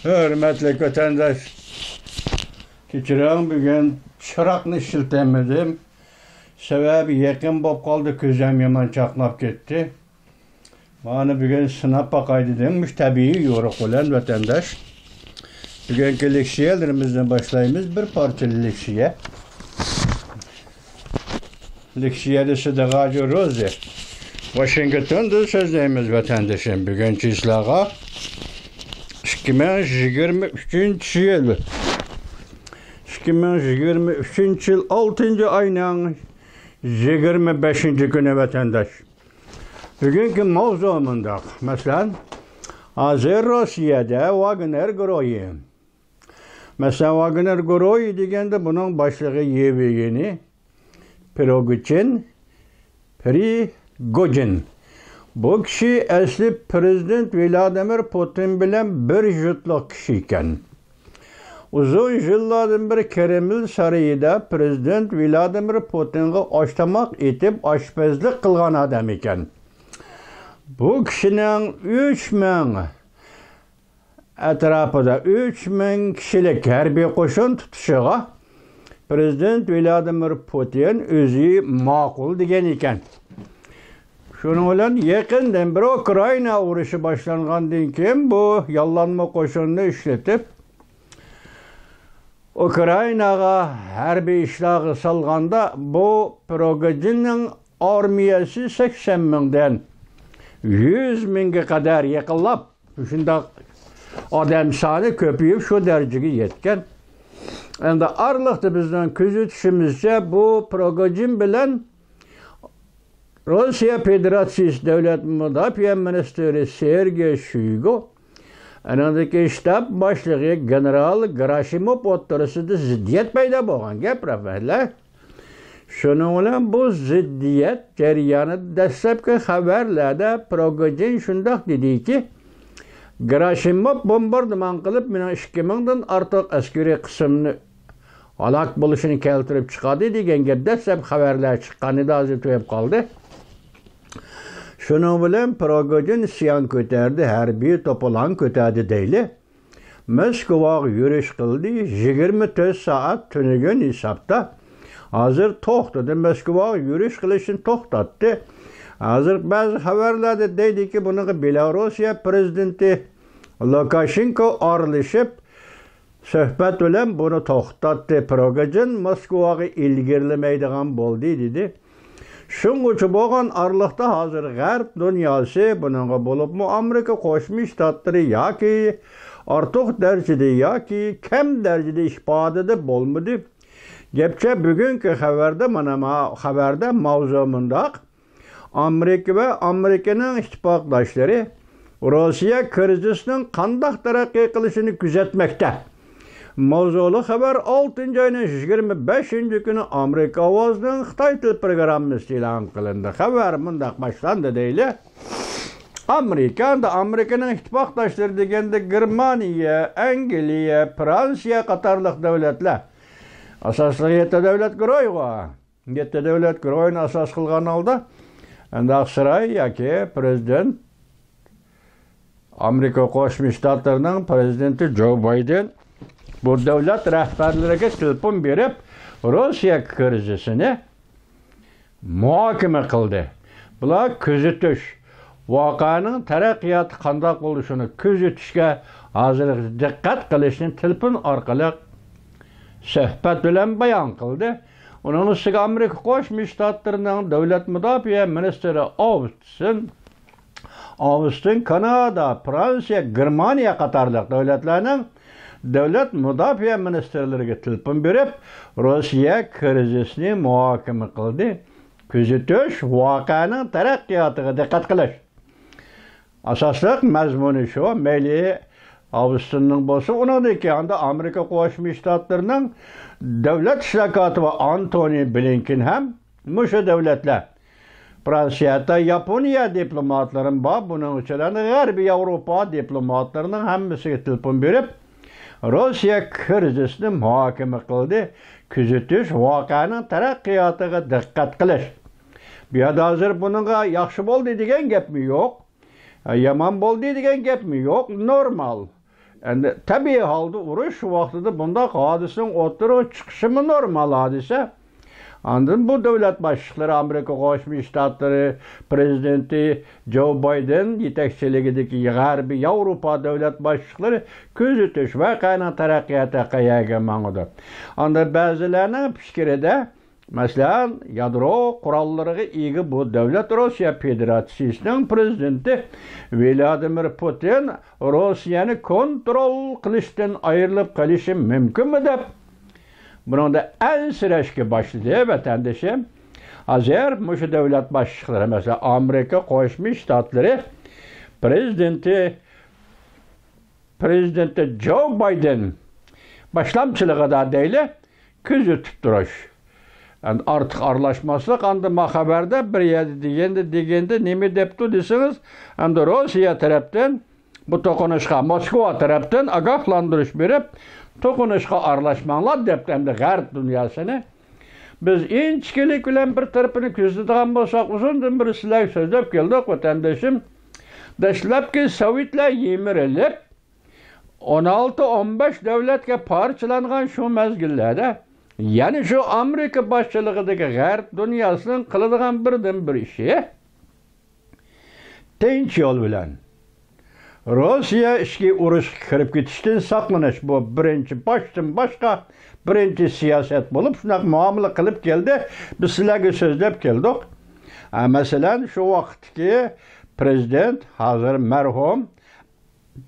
Hürmetli vatandaş, keçiren bugün çırakını işletemedim. Sebebi yakın bop kaldı, közüm yaman çaknap gitti. Bana bugün sınap bakaydı demiş, tabii yoruk olan vatandaş. Bugünkü leksiyelerimizden başlayımız bir parçalı leksiye. Leksiyede Sıdıkacı Rozi. Washington'da sözleyimiz vatandaşın bugünkü islaha. 2023 yıl 2023 yıl 6. ayının 25. günü vatandaş. Bugünkü mavzumunda mesela Azər Rusiyyada Wagner Groyi. Mesela Wagner Groyi degende bunun başlığı Yevgeni Prigojin. Bu kişi asli Prezident Vladimir Putin bilen bir jutluq kişi iken. Uzun yıllardan beri Kreml sarayida Prezident Vladimir Putin'e aşlamak etip aşpazlık kılgan adam iken. Bu kişinin 3000 etrafında 3000 kişilik harbiy qo'shin tutuşuğa Prezident Vladimir Putin özü ma'qul degan ekan. Şunun bilan yaqindan bir Ukrayna urushi boshlangandan keyin bu yollanma qo'shinni ishlatib Ukraynaga harbiy ishlarga salganda bu Prigojinning armiyasi 80 mingdan 100 mingga qadar yaqinlab shunda odam soni ko'payib shu darajaga yetgan. Endi Arlıqda bizden kuzatishimizcha bu Prigojin bilan Rossiya Federatsiyasi Davlat Mudofaa Ministri Sergey Shoygu, anandagi shtab boshlig'i general Gerashimov o'rtasida ziddiyat paydo bo'lgan gapiradilar. Shuning bilan bu ziddiyat jarayonida dastlabki xabarlarda Prigojin shundoq dediki, Gerashimov bombardimon qilib, meni 2000 dan ortiq askariy qismni halok bo'lishini keltirib chiqadi degan gap dastlab xabarlar chiqqanida hozir to'yib qoldi. Shuning bilan Prigojin isyon ko'tardi, harbiy to'polon ko'tardi deyli. Moskvaga yurish qildi, 24 soat tunigun hisobda. Hozir to'xtadi, Moskvaga yurish qilishini to'xtatdi. Hozir ba'zi xabarlarda deydiki, buni Belorussiya prezidenti Lukashenko aralashib suhbat bilan buni to'xtatdi. Prigojin Moskvaga ilgirlamaydigan bo'ldi dedi. Şunun için bo'lgan Arlıqda hozir G'arb dunyosi bununla bo'libmi Amerika Qo'shma Shtatlari yoki ortiq darajada yoki kam darajada ifodada bo'lmadi. Gapcha bugungi xabarda mana xabarda mavzu mundaq. Amerika va Amerikaning ittifoqdoshlari Rossiya krizisining qanday taraqqiy qilishini kuzatmoqda. Mavzulu xabar 6. ayının 25. günü Amerika ovozining Xitoy til programmasi e'lon qilindi. Xabar mundaq boshlandi deyli. Amerikaning ittifoqdoshlari deganda Germaniya, Angliya, Fransiya qatorliq davlatlar. Asosli 7 davlat guruhi. 7 davlat guruhini asos qilgan holda endi Aqshiray yoki prezident Amerika Qo'shma Shtatlarining prezidenti Joe Biden bu davlat rahbarlariga telefon berib Rossiya krizisini muhokama qildi. Bular kuzatish, voqeaning taraqqiyoti qanday bo'lishini kuzatishga hozir diqqat qilishni telefon orqali suhbat bilan bayon qildi. Uning ustiga Amerika Qo'shma Shtatlarining davlat mudofaa ministri Austin, Kanada, Fransiya, Germaniya qatorliq davlatlarning davlat mudofaa ministrlariga telefon berib Rossiya krizisini muhokama qildi. Kuzatish, voqeaning taraqqiyotiga diqqat qilish. Asosliq mazmuni shu, mayli Avstraliyaning bo'lsa, uningdagi anda Amerika Qo'shma Shtatlarining davlat ishlar kotibi Antony Blinken ham mushu davlatlar. Fransiyada Yaponiya diplomatlarim bor, buning ichidan G'arbiy Yevropa diplomatlarining hammasiga telefon berib Rossiya krizisini muhokama qildi. Kuzatish, voqeaning taraqqiyotiga diqqat qilish. Bu yerda hozir buningga yaxshi bo'ldi degan gapmi yo'q? Yomon bo'ldi degan gapmi yo'q? Normal. endi tabiiy holda urush vaqtida bunday hodisaning o'ttirib chiqishi normal hodisa. Andın bu devlet başlıkları Amerika Qo'shma Shtatlari prezidenti Joe Biden yetakchiligidagi G'arbiy Yevropa devlet başlıkları kuzatish va qaynan taraqqiyotga qayerga mang'udi. Anda ba'zilarning fikrida masalan yadro qurollariga ega bu devlet Rossiya Federatsiyasining prezidenti Vladimir Putin Rossiyani kontrol qilishdan ayrilib qolishi mumkinmi deb bununda ensirashga başladı vatandaşım. Hazır şu devlet başlıkları mesela Amerika Qo'shma Shtatlari prezidenti Joe Biden başlamçılığında değil kuzatib turish. Yani artık aralashmaslik anda xabarda bir yerda deganda nima debdi desiniz, anda Rossiya tarafdan bu to'qinishga Moskva tarafdan ogohlantirish berib to'qinishga aralashmanglar deb endi g'arb dunyosini biz inchkilik bilan bir tarafini kuzatadigan bo'lsak uzundan bir sizlar so'zlab keldik vatandoshim. Dastlabki Sovetlar yemirilib 16-15 davlatga parchalangan shu mezgillarda ya'ni shu Amerika boshchiligidagi g'arb dunyosining qiladigan birdan bir ishi tinch yo'l bilan Rossiya ishga urush kirib ketishdan saqlanish bu birinchi boshdan boshqa birinchi siyosat bo'lib shunaqa muomala qilib keldi. Biz sizlarga so'zlab keldik. Masalan shu vaqtdagi prezident hozir marhum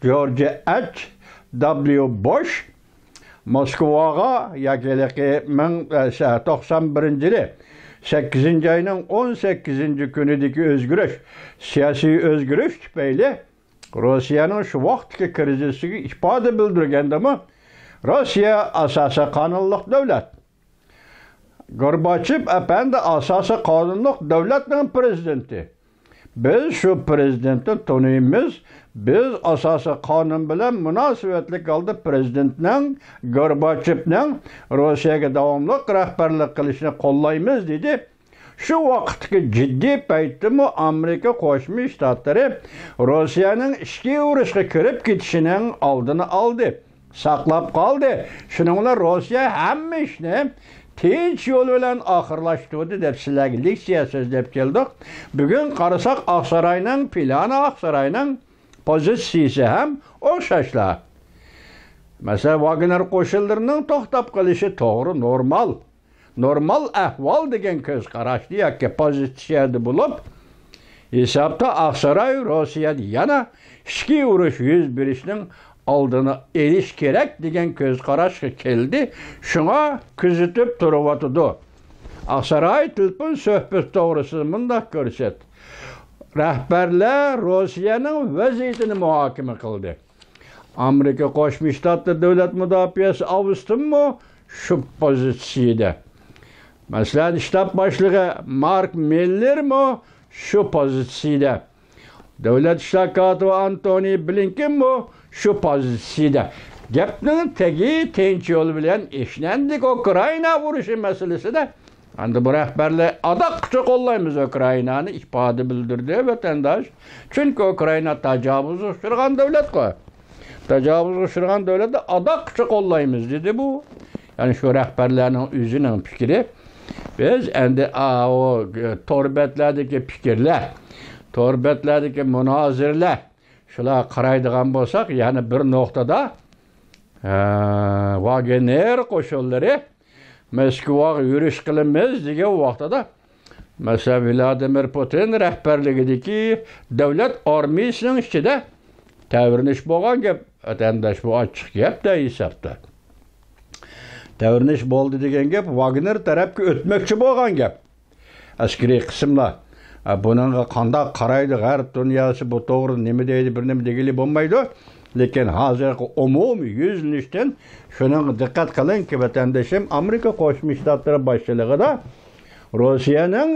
George H.W. Bush Moskvaga yakiliki 1991-yili 8-oyning 18-kunidagi o'zgarish, siyosiy o'zgarish tufayli Rossiyaning shu vaqtdagi krizisiga ifoda bildirgandimi, Rossiya asosan qonunliq davlat. Gorbachev efendi asosan qonunliq davlatning prezidenti. Biz shu prezidentni tanıymiz. Biz asosan qonun bilan munosabatli holda prezidentning Gorbachevning Rossiyaga davomli rahbarlik qilishini qo'llaymiz dedi. Şu vaqtki ciddi paytda Amerika Qo'shma Shtatlari Rossiyaning ishga urushga kirib ketishining oldini oldi, saqlab qoldi. Shuning bilan Rossiya hamma ishni tinch yo'l bilan oxirlashtirdi deb sizlarga leksiya so'zlab keldik. Bugun qarasak Oqsaroyning plani, Oqsaroyning pozitsiyasi ham o'xshashlar. Masalan, Wagner qo'shinlarining to'xtab qolishi to'g'ri, normal ahvol degan ko'z qarashli yoki pozitsiyada bo'lib, hisobda Oqsaroy Rossiyada yana ishki urush yuz berishning oldini olish kerak degan ko'z qarashga keldi. Shunga kuzatib turibdi. Oqsaroy telefon suhbat to'g'risida bunday ko'rsat. Rahbarlar Rossiyaning vaziyatini muhokama qildi. Amerika Qo'shma Shtatlar davlat mudofaasi avustinmi shu pozitsiyada. Masalan, shtab boshlig'i Mark Millermi shu pozitsiyada. Davlat ishlar kotibi Antony Blinkenmi shu pozitsiyada. Gapning tagi tinch yo'l bilan eshnandik Ukraina urushi masalasida. Endi bu rahbarlar adaqcha qo'llaymiz Ukrainani ifoda bildirdi vatandosh. Chunki Ukraina tajovuzga uchragan davlat-ku. Tajovuzga uchragan davlatda adaqcha qo'llaymiz dedi bu. Yani şu rahbarlarning o'zining fikri. Biz endi o torbetlardagi fikrlar, torbetlardagi munozirlar shular qaraydigan bo'lsak, yani bir nuqtada Wagner qo'shinlari Moskvaga yurish qilamiz degan vaqtida masalan Vladimir Putin rahbarligidagi davlat armiyasining ichida tavrinish bo'lgan gap, vatandosh bu ochiq gapda hisobda. Tavrinish bo'ldi degan gap Wagner tarafga o'tmoqchi bo'lgan gap. Askariy qismlar bunga qanday qaraydi g'arb dunyosi, bu to'g'ri nima deydi, bir nima degili bo'lmaydi. Lekin hozirgi umumiy yuzlanishdan shuning diqqat qilingki vatandoshim, Amerika Qo'shma Shtatlari boshchiligida Rossiyaning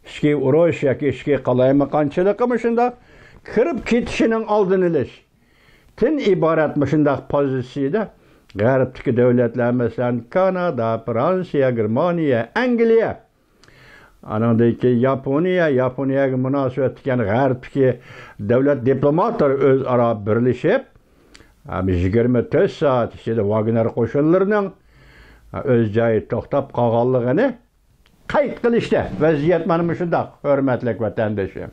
ishki urush yoki ishki qalaymiqonchiligi shunda kirib ketishining oldini olish tin iboratmi shunday pozitsiyada g'arbdagi davlatlar masalan Kanada, Fransiya, Germaniya, Angliya, anadagi Yaponiyaga munosabat qilgan g'arbdagi davlat diplomatlari o'zaro birlashib 24 saat içinde Wagner qo'shinlarining o'z joyi to'xtab qolganligini qayd qilishdi. Vaziyat mana shunday, hurmatli vatandoshlar.